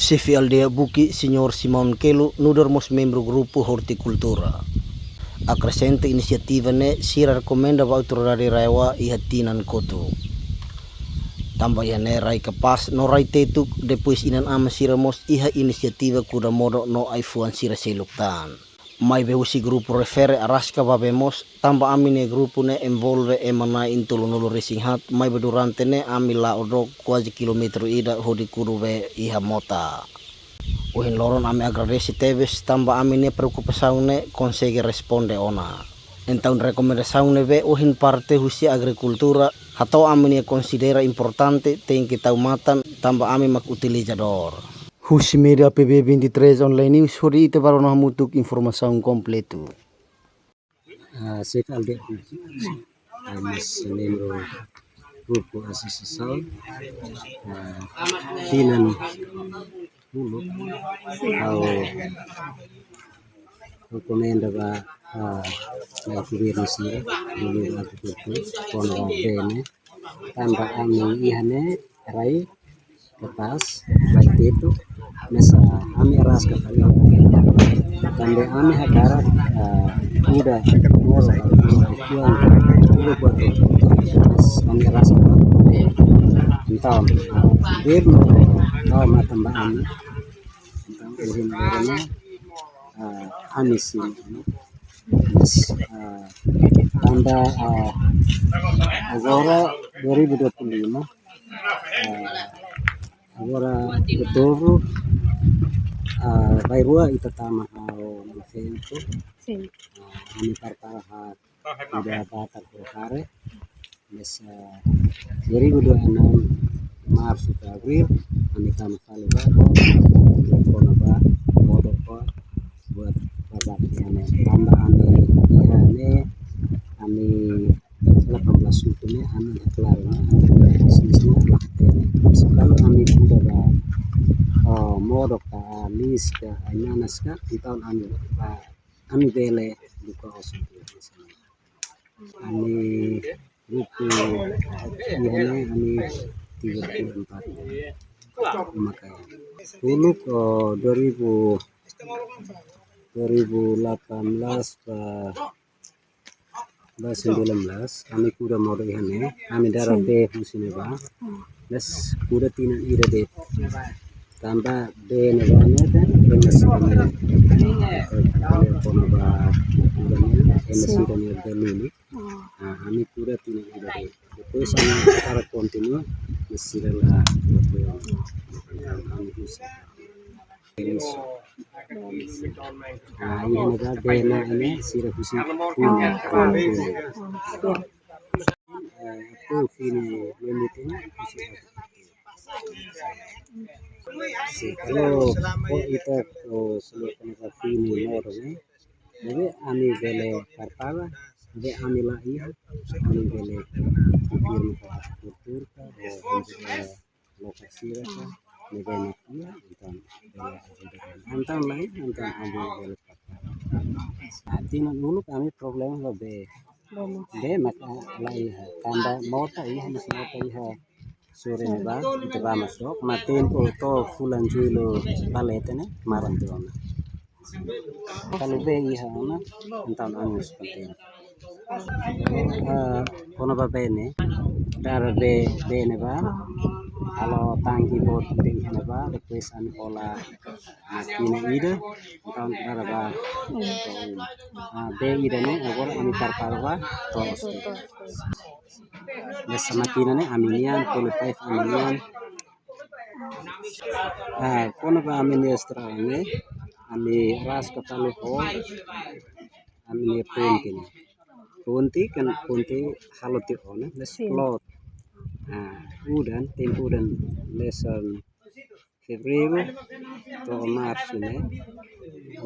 Chefe aldea Buki, Senhor Simão Kelo, nudermos membro grupo horticultura. Acrescenta inisiativa ne sira recomenda ba autoridade raiwa e hatinan koto. Tambayane rai kapas no rai tetuk depois inan ama siramos iha inisiativa kuda modo no iPhone sira seluktan. Mai beusi grupo refere arasca babemos tamba amine grupo ne envolve emana intulunulu racing hat mai bedurante ne amila odok quasi kilometro ida hodi kurube iha mota. Uhin loron ame agradece teves tamba amine preocupação ne consegue responde ona. Então recomendação ne ve uhin parte husi agricultura atau amine considera importante tem que taumatan tamba ame mak utilizador. Husi media PB 23 online news hori ite baru nah mutuk informação completo. Chefe aldea mas membro grupo associação Tinan dulu au recomenda ba na governo sira dulu agricultura kono bene tamba ami ihane rai kertas baik itu mesa ami ras ka kali tanda ami hadara udah moro kian udah buat ami ras entah governo au matamba ami entah governo anisin tanda agora 2025 agora outubro vai rua itatama ao evento ani parparahat udah batak hari nessa 2026 Maret ke April ani kami kali bako kono ba modal ko buat bazar ini tanda ani ihane ani 18 suku ini ani kelarnya bisnisnya lah sekarang ani sudah ba modal ka lis ka ananas ka di tahun ani bele buka osok ani buku ihane ani 34 makanya dulu ke 2018 19 kami kuda modal ihane kami darah be musine ba les kuda tinan ida de tambah be negane kan masih kono ba masih dan ini kami kuda tinan ida de terus cara kontinu masih lah kami bisa ini negara bena ini sira kusi punya aku fini meeting kalau kita seluruh fini norme jadi ami bele karpala jadi ami lagi ami bele firma kultur lokasi rasa negara kia antan lain antan ami bele karpala tina dulu kami problem lebih be maka lai tanda mota iya masih mota iya sore ba itu ba masuk matiin to fulan julo baletene kemarin tuh kalau be iya na entan angus penting kono ba bene dar bene ba kalau tangki bot bene ba request an pola makina ida entan dar ba be ida ne agora ani parparwa to Nessa makina ne aminian kono paif aminian kono ba aminiestra ne ami ras katalu ho ami punti kan punti haloti one les plot udan tempo dan lesson Februari to Maret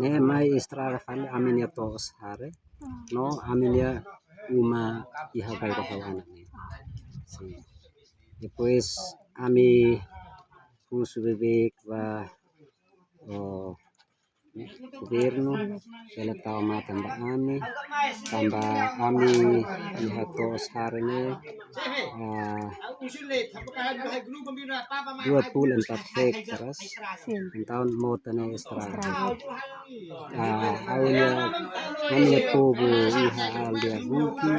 ne mai istra kali aminia tos hare no aminia uma iha bai rohawana depois ami fusu bebek ba governo pela tama tambah ami iha tos harene 24 hektaras ang taon mo tanay estrada. Aulia namanya pobo iha aldia buki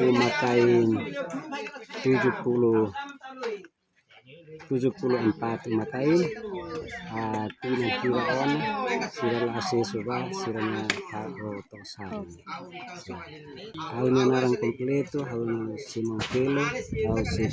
umatayin 74 umatayin tinang kiraan sira lase suba sira na haro tosan. Aulia narang kompleto aulia simong kelo au si